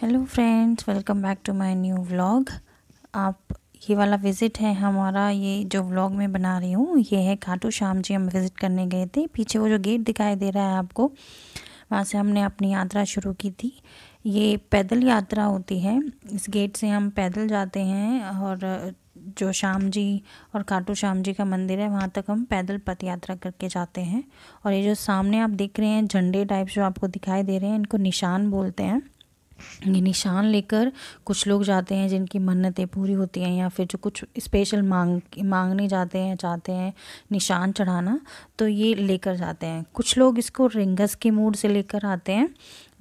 Hello friends, welcome back to my new vlog. आप ये वाला विज़िट है हमारा, ये जो व्लॉग मैं बना रही हूँ ये है खाटू श्याम जी। हम विज़िट करने गए थे। पीछे वो जो गेट दिखाई दे रहा है आपको, वहाँ से हमने अपनी यात्रा शुरू की थी। ये पैदल यात्रा होती है। इस गेट से हम पैदल जाते हैं और जो श्याम जी और खाटू श्याम जी का मंदिर है वहाँ तक हम पैदल पद यात्रा करके जाते हैं। और ये जो सामने आप देख रहे हैं झंडे टाइप जो आपको दिखाई दे रहे हैं, इनको निशान बोलते हैं। ये निशान लेकर कुछ लोग जाते हैं जिनकी मन्नतें पूरी होती हैं या फिर जो कुछ स्पेशल मांगने जाते हैं, चाहते हैं निशान चढ़ाना, तो ये लेकर जाते हैं। कुछ लोग इसको रिंगस के मोड़ से लेकर आते हैं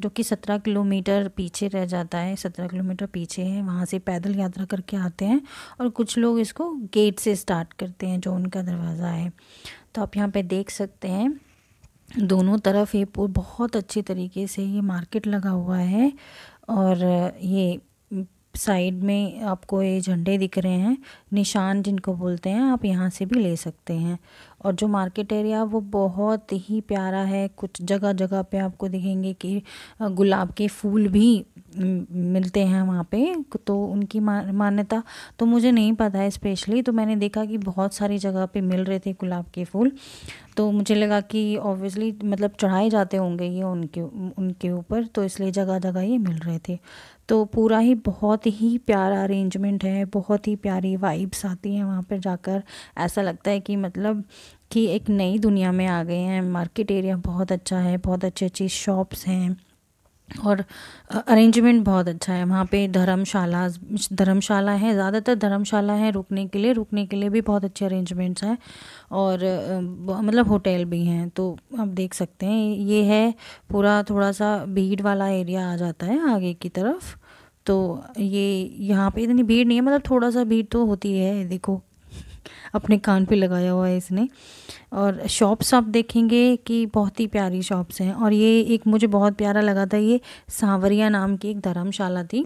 जो कि 17 किलोमीटर पीछे रह जाता है, 17 किलोमीटर पीछे है, वहाँ से पैदल यात्रा करके आते हैं। और कुछ लोग इसको गेट से स्टार्ट करते हैं जो उनका दरवाज़ा है। तो आप यहाँ पे देख सकते हैं दोनों तरफ ये बहुत अच्छी तरीके से ये मार्केट लगा हुआ है। और ये साइड में आपको ये झंडे दिख रहे हैं, निशान जिनको बोलते हैं, आप यहाँ से भी ले सकते हैं। और जो मार्केट एरिया वो बहुत ही प्यारा है। कुछ जगह जगह पे आपको दिखेंगे कि गुलाब के फूल भी मिलते हैं वहाँ पे। तो उनकी मान्यता तो मुझे नहीं पता है स्पेशली, तो मैंने देखा कि बहुत सारी जगह पे मिल रहे थे गुलाब के फूल। तो मुझे लगा कि ऑब्वियसली मतलब चढ़ाए जाते होंगे ये उनके ऊपर, तो इसलिए जगह जगह ये मिल रहे थे। तो पूरा ही बहुत ही प्यारा अरेंजमेंट है, बहुत ही प्यारी वाइब्स आती हैं वहाँ पर जाकर। ऐसा लगता है कि मतलब कि एक नई दुनिया में आ गए हैं। मार्केट एरिया बहुत अच्छा है, बहुत अच्छी अच्छी शॉप्स हैं और अरेंजमेंट बहुत अच्छा है। वहाँ पे धर्मशाला है, ज़्यादातर धर्मशाला है रुकने के लिए भी बहुत अच्छे अरेंजमेंट्स हैं। और मतलब होटल भी हैं। तो आप देख सकते हैं ये है पूरा, थोड़ा सा भीड़ वाला एरिया आ जाता है आगे की तरफ। तो ये यहाँ पे इतनी भीड़ नहीं है, मतलब थोड़ा सा भीड़ तो होती है। देखो अपने कान पे लगाया हुआ है इसने। और शॉप्स आप देखेंगे कि बहुत ही प्यारी शॉप्स हैं। और ये एक मुझे बहुत प्यारा लगा था, ये सांवरिया नाम की एक धर्मशाला थी,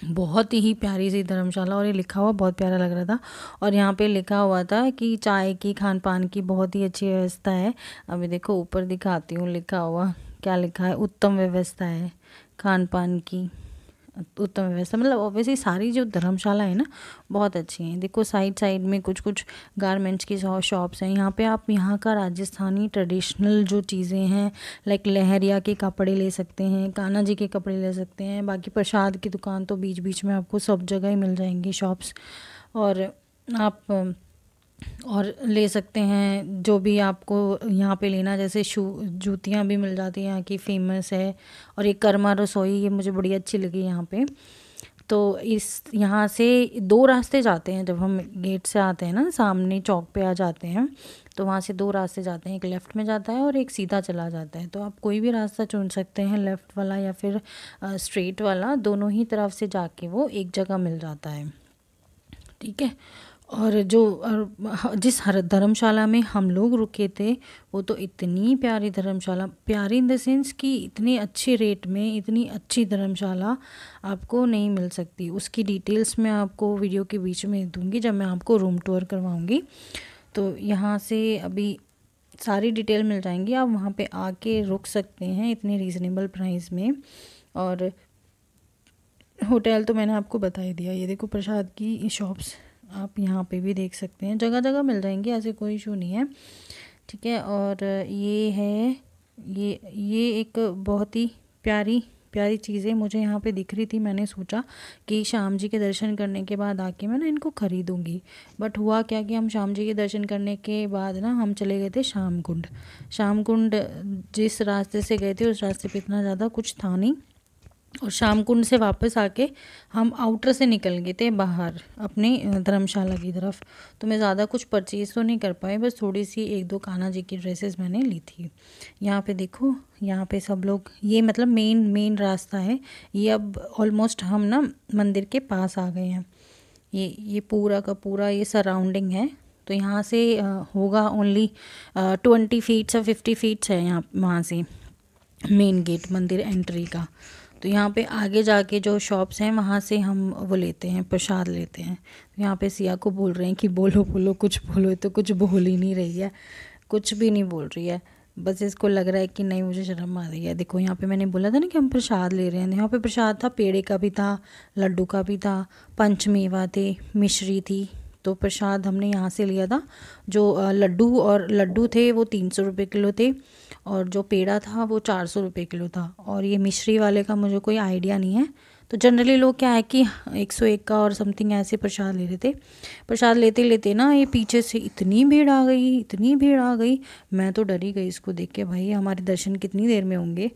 बहुत ही प्यारी सी धर्मशाला। और ये लिखा हुआ बहुत प्यारा लग रहा था। और यहाँ पे लिखा हुआ था कि चाय की, खान पान की बहुत ही अच्छी व्यवस्था है। अभी देखो ऊपर दिखाती हूँ लिखा हुआ क्या लिखा है, उत्तम व्यवस्था है खान पान की, उत्तम व्यवस्था। मतलब ऑब्वियसली सारी जो धर्मशाला है ना बहुत अच्छी हैं। देखो साइड साइड में कुछ कुछ गारमेंट्स की शॉप्स हैं। यहाँ पे आप यहाँ का राजस्थानी ट्रेडिशनल जो चीज़ें हैं, लाइक लहरिया के कपड़े ले सकते हैं, कान्हा जी के कपड़े ले सकते हैं। बाकी प्रसाद की दुकान तो बीच बीच में आपको सब जगह ही मिल जाएंगी शॉप्स। और आप और ले सकते हैं जो भी आपको यहाँ पे लेना, जैसे जूतियाँ भी मिल जाती हैं, यहाँ की फेमस है। और ये कर्मा रसोई, ये मुझे बड़ी अच्छी लगी यहाँ पे। तो इस यहाँ से दो रास्ते जाते हैं। जब हम गेट से आते हैं ना, सामने चौक पे आ जाते हैं, तो वहाँ से दो रास्ते जाते हैं, एक लेफ़्ट में जाता है और एक सीधा चला जाता है। तो आप कोई भी रास्ता चुन सकते हैं, लेफ़्ट वाला या फिर स्ट्रेट वाला, दोनों ही तरफ से जाके वो एक जगह मिल जाता है। ठीक है। और जिस हर धर्मशाला में हम लोग रुके थे वो तो इतनी प्यारी धर्मशाला, प्यारी इन द सेंस कि इतने अच्छे रेट में इतनी अच्छी धर्मशाला आपको नहीं मिल सकती। उसकी डिटेल्स मैं आपको वीडियो के बीच में दूंगी जब मैं आपको रूम टूर करवाऊंगी। तो यहाँ से अभी सारी डिटेल मिल जाएंगी, आप वहाँ पे आके रुक सकते हैं इतने रीज़नेबल प्राइस में। और होटल तो मैंने आपको बता ही दिया। ये देखो प्रसाद की शॉप्स आप यहाँ पे भी देख सकते हैं, जगह जगह मिल जाएंगे, ऐसे कोई इशू नहीं है। ठीक है। और ये है ये एक बहुत ही प्यारी प्यारी चीज़ें मुझे यहाँ पे दिख रही थी। मैंने सोचा कि श्याम जी के दर्शन करने के बाद आके मैं ना इनको ख़रीदूँगी। बट हुआ क्या कि हम श्याम जी के दर्शन करने के बाद ना हम चले गए थे श्याम कुंड। जिस रास्ते से गए थे उस रास्ते पे इतना ज़्यादा कुछ था नहीं। और श्याम कुंड से वापस आके हम आउटर से निकल गए थे बाहर अपने धर्मशाला की तरफ। तो मैं ज़्यादा कुछ परचेज़ तो नहीं कर पाई, बस थोड़ी सी एक दो कान्हा जी की ड्रेसेस मैंने ली थी। यहाँ पे देखो, यहाँ पे सब लोग, ये मतलब मेन रास्ता है ये। अब ऑलमोस्ट हम ना मंदिर के पास आ गए हैं। ये पूरा का पूरा ये सराउंडिंग है। तो यहाँ से होगा ओनली 20 फीट्स या 50 फीट्स है यहाँ, वहाँ से मेन गेट मंदिर एंट्री का। तो यहाँ पे आगे जाके जो शॉप्स हैं वहाँ से हम वो लेते हैं, प्रसाद लेते हैं। तो यहाँ पे सिया को बोल रहे हैं कि बोलो बोलो कुछ बोलो, तो कुछ बोल ही नहीं रही है, कुछ भी नहीं बोल रही है। बस इसको लग रहा है कि नहीं मुझे शर्म आ रही है। देखो यहाँ पे मैंने बोला था ना कि हम प्रसाद ले रहे हैं, यहाँ पे प्रसाद था, पेड़े का भी था, लड्डू का भी था, पंचमेवा थे, मिश्री थी। तो प्रसाद हमने यहाँ से लिया था। जो लड्डू थे वो 300 रुपये किलो थे, और जो पेड़ा था वो 400 रुपये किलो था। और ये मिश्री वाले का मुझे कोई आइडिया नहीं है। तो जनरली लोग क्या है कि 101 का और समथिंग ऐसे प्रसाद ले रहे थे। प्रसाद लेते लेते ना ये पीछे से इतनी भीड़ आ गई, इतनी भीड़ आ गई, मैं तो डर ही गई इसको देख के। भाई हमारे दर्शन कितनी देर में होंगे,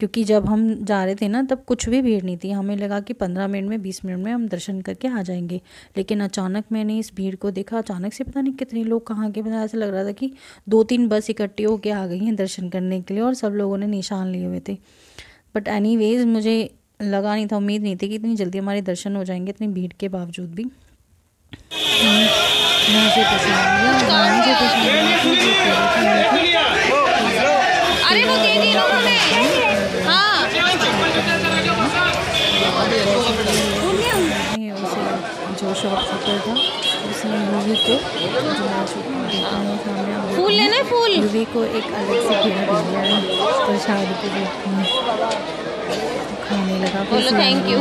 क्योंकि जब हम जा रहे थे ना तब कुछ भी भीड़ नहीं थी। हमें लगा कि 15 मिनट में 20 मिनट में हम दर्शन करके आ जाएंगे। लेकिन अचानक मैंने इस भीड़ को देखा, अचानक से पता नहीं कितने लोग कहाँ के, पता ऐसा लग रहा था कि 2-3 बस इकट्ठी होके आ गई हैं दर्शन करने के लिए, और सब लोगों ने निशान लिए हुए थे। बट एनीवेज मुझे लगा नहीं था, उम्मीद नहीं थी कि इतनी जल्दी हमारे दर्शन हो जाएंगे इतनी भीड़ के बावजूद भी। यहाँ से अरे वो दे दी उन्होंने। हाँ जो शॉपकीपर था उसने यूवी को फूल लेना, फूल यूवी को एक अलग से पेड़ा दिया है प्रसाद के रूप में, खाने लगा। बोलो थैंक यू।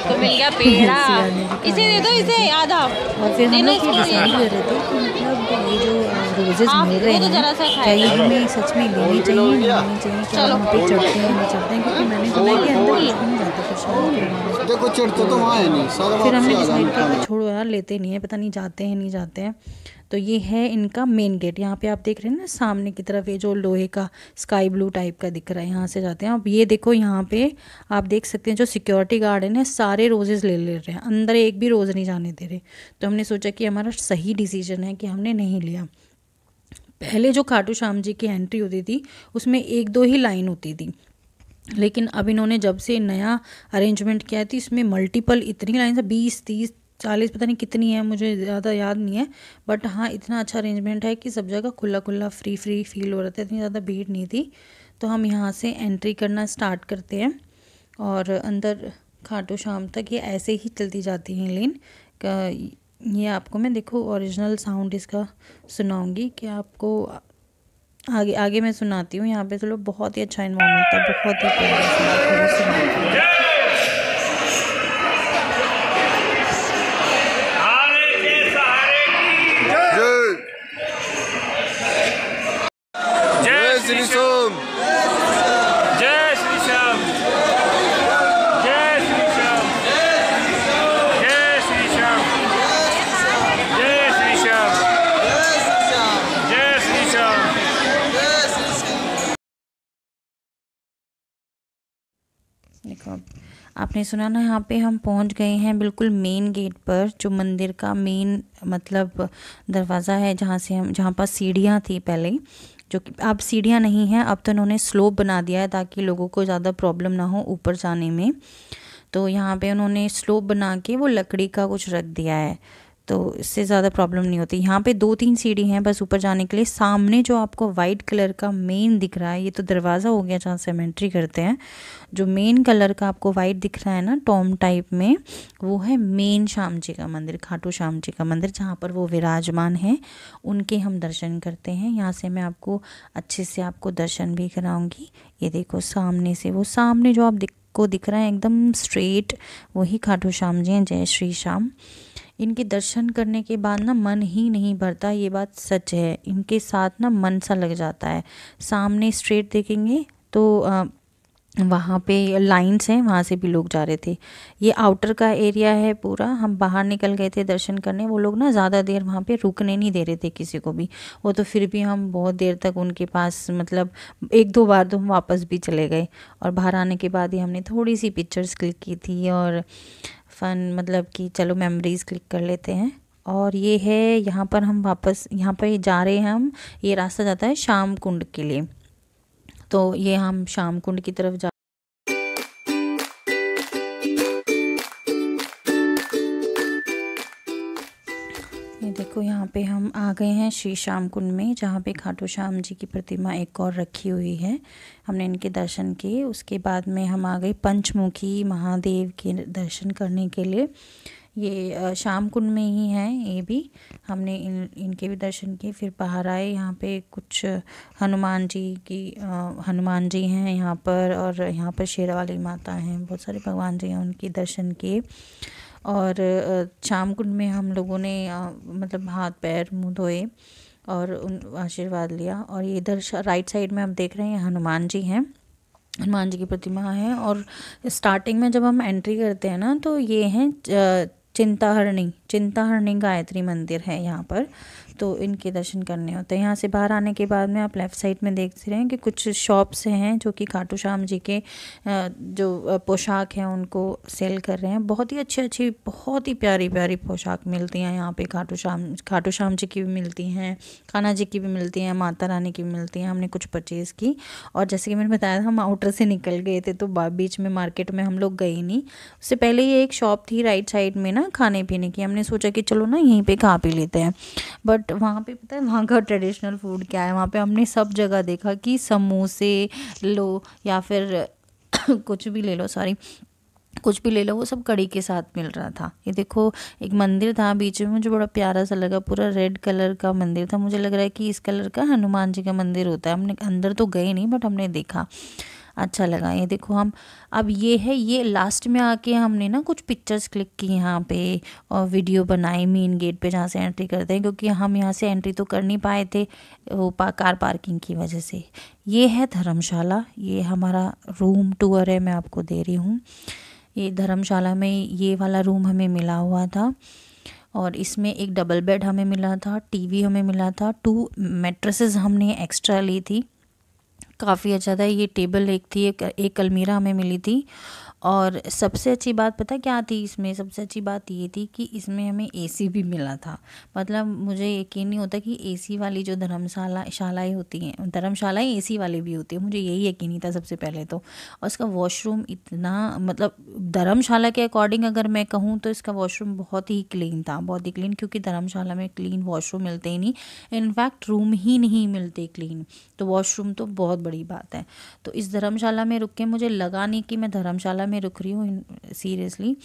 तो मिल गया पेड़ा, इसे दे दो, इसे आधा। और फिर हम लोग डिसाइड कर रहे थे कि मतलब ये जो रोजेस मिल रहे हैं क्या ये हमें सच में लेनी चाहिए नहीं लेनी चाहिए, क्या हम पे चढ़ते हैं नहीं चढ़ते हैं, क्योंकि मैंने सुना है कि अंदर कुछ भी नहीं जाता प्रसाद। देखो चढ़ते तो वहाँ है नहीं, सारा फिर हमने डिसाइड किया कि छोड़ो यार लेते नहीं है, पता नहीं जाते हैं नहीं जाते हैं। तो ये है इनका मेन गेट। यहाँ पे आप देख रहे हैं ना सामने की तरफ ये जो लोहे का स्काई ब्लू टाइप का दिख रहा है, यहाँ से जाते हैं। अब ये देखो यहाँ पे आप देख सकते हैं जो सिक्योरिटी गार्ड है ना सारे रोजेस ले रहे हैं, अंदर एक भी रोज़ नहीं जाने दे रहे। तो हमने सोचा कि हमारा सही डिसीजन है कि हमने नहीं लिया। पहले जो खाटू श्याम जी की एंट्री होती थी उसमें 1-2 ही लाइन होती थी, लेकिन अब इन्होंने जब से नया अरेंजमेंट किया थी इसमें मल्टीपल इतनी लाइन से 20-30-40 पता नहीं कितनी है, मुझे ज़्यादा याद नहीं है। बट हाँ इतना अच्छा अरेंजमेंट है कि सब जगह खुला खुला फ्री फील हो रहा था, इतनी ज़्यादा भीड़ नहीं थी। तो हम यहाँ से एंट्री करना स्टार्ट करते हैं और अंदर खाटू श्याम तक ये ऐसे ही चलती जाती हैं लेन का। ये आपको मैं देखो ओरिजिनल साउंड इसका सुनाऊंगी कि आपको आगे आगे मैं सुनाती हूँ। यहाँ पे चलो बहुत ही अच्छा इन्वायरमेंट था, बहुत ही प्यारा। देखो आपने सुना ना, यहाँ पे हम पहुँच गए हैं बिल्कुल मेन गेट पर, जो मंदिर का मेन मतलब दरवाज़ा है, जहाँ पर सीढ़ियाँ थी पहले, जो कि अब सीढ़ियाँ नहीं हैं, अब तो इन्होंने स्लोप बना दिया है ताकि लोगों को ज़्यादा प्रॉब्लम ना हो ऊपर जाने में। तो यहाँ पे उन्होंने स्लोप बना के वो लकड़ी का कुछ रख दिया है, तो इससे ज़्यादा प्रॉब्लम नहीं होती। यहाँ पे 2-3 सीढ़ी हैं बस ऊपर जाने के लिए। सामने जो आपको वाइट कलर का मेन दिख रहा है ये तो दरवाज़ा हो गया जहाँ से हम एंट्री करते हैं। जो मेन कलर का आपको वाइट दिख रहा है ना टॉम टाइप में, वो है मेन श्याम जी का मंदिर, खाटू श्याम जी का मंदिर, जहाँ पर वो विराजमान हैं। उनके हम दर्शन करते हैं। यहाँ से मैं आपको अच्छे से आपको दर्शन भी कराऊँगी। ये देखो सामने से, वो सामने जो आप को दिख रहा है एकदम स्ट्रेट, वही खाटू श्याम जी हैं। जय श्री श्याम। इनके दर्शन करने के बाद ना मन ही नहीं भरता, ये बात सच है। इनके साथ ना मन सा लग जाता है। सामने स्ट्रेट देखेंगे तो वहाँ पे लाइन्स हैं, वहाँ से भी लोग जा रहे थे। ये आउटर का एरिया है पूरा। हम बाहर निकल गए थे दर्शन करने, वो लोग ना ज़्यादा देर वहाँ पे रुकने नहीं दे रहे थे किसी को भी। वो तो फिर भी हम बहुत देर तक उनके पास, मतलब 1-2 बार तो हम वापस भी चले गए। और बाहर आने के बाद ही हमने थोड़ी सी पिक्चर्स क्लिक की थी और फ़न, मतलब कि चलो मेमोरीज़ क्लिक कर लेते हैं। और ये है यहाँ पर हम वापस यहाँ पर जा रहे हैं हम। ये रास्ता जाता है श्याम कुंड के लिए, तो ये हम श्याम कुंड की तरफ जा। ये देखो यहाँ पे हम आ गए हैं श्री श्याम कुंड में, जहाँ पे खाटू श्याम जी की प्रतिमा एक और रखी हुई है। हमने इनके दर्शन किए। उसके बाद में हम आ गए पंचमुखी महादेव के दर्शन करने के लिए। ये शाम कुंड में ही हैं ये भी। हमने इनके भी दर्शन किए, फिर बाहर आए। यहाँ पे कुछ हनुमान जी हैं यहाँ पर, और यहाँ पर शेरावाली माता हैं, बहुत सारे भगवान जी हैं, उनके दर्शन किए। और शाम कुंड में हम लोगों ने मतलब हाथ पैर मुँह धोए और उन आशीर्वाद लिया। और ये इधर राइट साइड में हम देख रहे हैं हनुमान जी हैं, हनुमान जी की प्रतिमा है। और स्टार्टिंग में जब हम एंट्री करते हैं ना, तो ये हैं चिंताहरणी गायत्री मंदिर है यहाँ पर, तो इनके दर्शन करने होते हैं। यहाँ से बाहर आने के बाद में आप लेफ़्ट साइड में देख रहे हैं कि कुछ शॉप्स हैं जो कि खाटू श्याम जी के जो पोशाक हैं उनको सेल कर रहे हैं। बहुत ही अच्छी बहुत ही प्यारी प्यारी पोशाक मिलती हैं यहाँ पे। खाटू श्याम जी की भी मिलती हैं, कान्हा जी की भी मिलती हैं, माता रानी की भी मिलती हैं। हमने कुछ परचेज़ की, और जैसे कि मैंने बताया था हम आउटर से निकल गए थे, तो बीच में मार्केट में हम लोग गए नहीं। उससे पहले ये एक शॉप थी राइट साइड में ना खाने पीने की, हमने सोचा कि चलो ना यहीं पे खा पी लेते हैं। बट वहाँ पे पता है वहाँ का ट्रेडिशनल फूड क्या है, वहाँ पे हमने सब जगह देखा कि समोसे लो या फिर कुछ भी ले लो, कुछ भी ले लो, वो सब कड़ी के साथ मिल रहा था। ये देखो एक मंदिर था बीच में, मुझे बड़ा प्यारा सा लगा, पूरा रेड कलर का मंदिर था। मुझे लग रहा है कि इस कलर का हनुमान जी का मंदिर होता है। हमने अंदर तो गए नहीं, बट हमने देखा, अच्छा लगा। ये देखो हम अब ये लास्ट में आके हमने ना कुछ पिक्चर्स क्लिक की यहाँ पे, और वीडियो बनाई मेन गेट पे जहाँ से एंट्री करते हैं, क्योंकि हम यहाँ से एंट्री तो कर नहीं पाए थे वो कार पार्किंग की वजह से। ये है धर्मशाला, ये हमारा रूम टूर है, मैं आपको दे रही हूँ। ये धर्मशाला में ये वाला रूम हमें मिला हुआ था, और इसमें एक डबल बेड हमें मिला था, टीवी हमें मिला था, 2 मैट्रेसेस हमने एक्स्ट्रा ली थी, काफ़ी अच्छा था। ये टेबल एक थी, एक अलमीरा हमें मिली थी। और सबसे अच्छी बात पता क्या थी इसमें, सबसे अच्छी बात ये थी कि इसमें हमें एसी भी मिला था। मतलब मुझे यकीन नहीं होता कि एसी वाली जो धर्मशालाएँ होती हैं, धर्मशालाएँ एसी वाली भी होती है, मुझे यही यकीन नहीं था सबसे पहले तो। और इसका वॉशरूम इतना, मतलब धर्मशाला के अकॉर्डिंग अगर मैं कहूँ तो इसका वॉशरूम बहुत ही क्लीन था, बहुत ही क्लीन, क्योंकि धर्मशाला में क्लीन वॉशरूम मिलते ही नहीं, इनफैक्ट रूम ही नहीं मिलते क्लीन, तो वॉशरूम तो बहुत बड़ी बात है। तो इस धर्मशाला में रुक के मुझे लगा नहीं कि मैं धर्मशाला में रुक रही हूँ सीरियसली,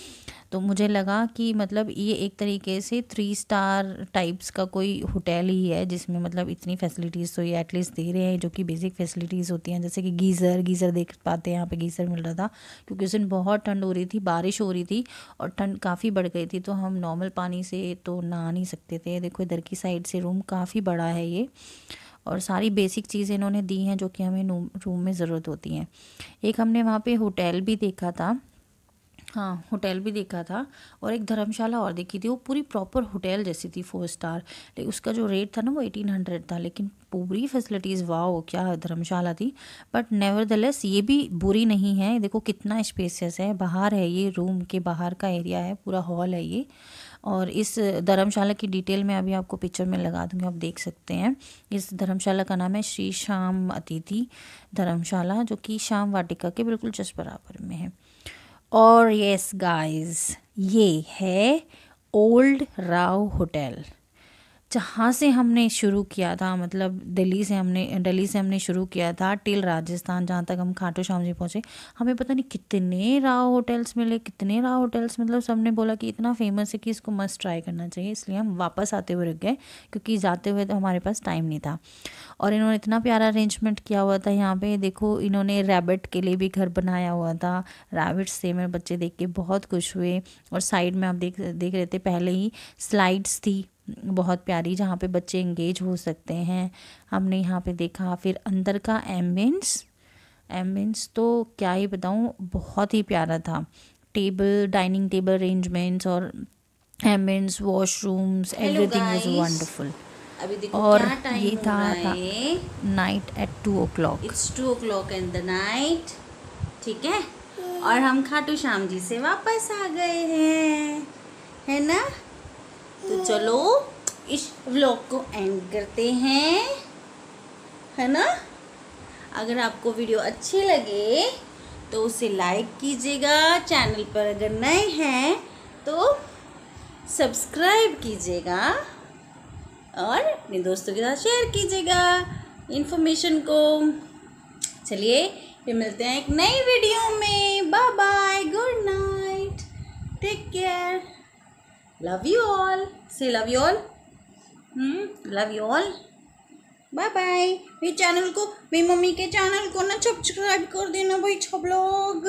तो मुझे लगा कि मतलब ये एक तरीके से 3 स्टार टाइप्स का कोई होटल ही है, जिसमें मतलब इतनी फैसिलिटीज़ तो ये एटलीस्ट दे रहे हैं, जो कि बेसिक फैसिलिटीज़ होती हैं, जैसे कि गीज़र देख पाते हैं, यहाँ पे गीज़र मिल रहा था, क्योंकि उस दिन बहुत ठंड हो रही थी, बारिश हो रही थी और ठंड काफ़ी बढ़ गई थी, तो हम नॉर्मल पानी से तो नहा नहीं सकते थे। देखो इधर की साइड से रूम काफ़ी बड़ा है ये, और सारी बेसिक चीज़ें इन्होंने दी हैं जो कि हमें रूम में ज़रूरत होती हैं। एक हमने वहाँ पे होटल भी देखा था, हाँ होटल भी देखा था, और एक धर्मशाला और देखी थी, वो पूरी प्रॉपर होटल जैसी थी 4 स्टार, लेकिन उसका जो रेट था ना वो 1800 था, लेकिन पूरी फैसिलिटीज़ वाओ क्या धर्मशाला थी। बट नेवरदलेस ये भी बुरी नहीं है, देखो कितना स्पेसियस है, बाहर है ये, रूम के बाहर का एरिया है, पूरा हॉल है ये। और इस धर्मशाला की डिटेल मैं अभी आपको पिक्चर में लगा दूँगी, आप देख सकते हैं। इस धर्मशाला का नाम है श्री श्याम अतिथि धर्मशाला, जो कि श्याम वाटिका के बिल्कुल जस्ट बराबर में है। और यस गाइस, ये है ओल्ड राव होटल, जहाँ से हमने शुरू किया था, मतलब दिल्ली से हमने शुरू किया था टिल राजस्थान, जहाँ तक हम खाटू श्याम जी पहुँचे। हमें पता नहीं कितने राव होटल्स मिले, मतलब सबने बोला कि इतना फेमस है कि इसको मस्ट ट्राई करना चाहिए, इसलिए हम वापस आते हुए रुक गए, क्योंकि जाते हुए तो हमारे पास टाइम नहीं था। और इन्होंने इतना प्यारा अरेंजमेंट किया हुआ था यहाँ पे, देखो इन्होंने रैबिट के लिए भी घर बनाया हुआ था, रैबिट्स से मेरे बच्चे देख के बहुत खुश हुए। और साइड में आप देख रहे थे पहले ही स्लाइड्स थी बहुत प्यारी, जहाँ पे बच्चे एंगेज हो सकते हैं, हमने यहाँ पे देखा। फिर अंदर का एम्बियंस तो क्या ही बताऊँ, बहुत ही प्यारा था। डाइनिंग टेबल अरेंजमेंट्स और ambience, washrooms, everything was wonderful. अभी देखो और क्या टाइम ये था night at 2 o'clock, it's 2 o'clock in the night, ठीक है। और हम खाटू श्याम जी से वापस आ गए हैं, है ना। तो चलो इस व्लॉग को एंड करते हैं, है ना। अगर आपको वीडियो अच्छी लगे तो उसे लाइक कीजिएगा, चैनल पर अगर नए हैं तो सब्सक्राइब कीजिएगा, और अपने दोस्तों के साथ शेयर कीजिएगा इन्फॉर्मेशन को। चलिए फिर मिलते हैं एक नई वीडियो में, bye bye, good night, take care. Love you all, say love you all, love you all, bye bye. मेरे चैनल को, मेरी मम्मी के चैनल को ना सब्सक्राइब कर देना भाई सब लोग।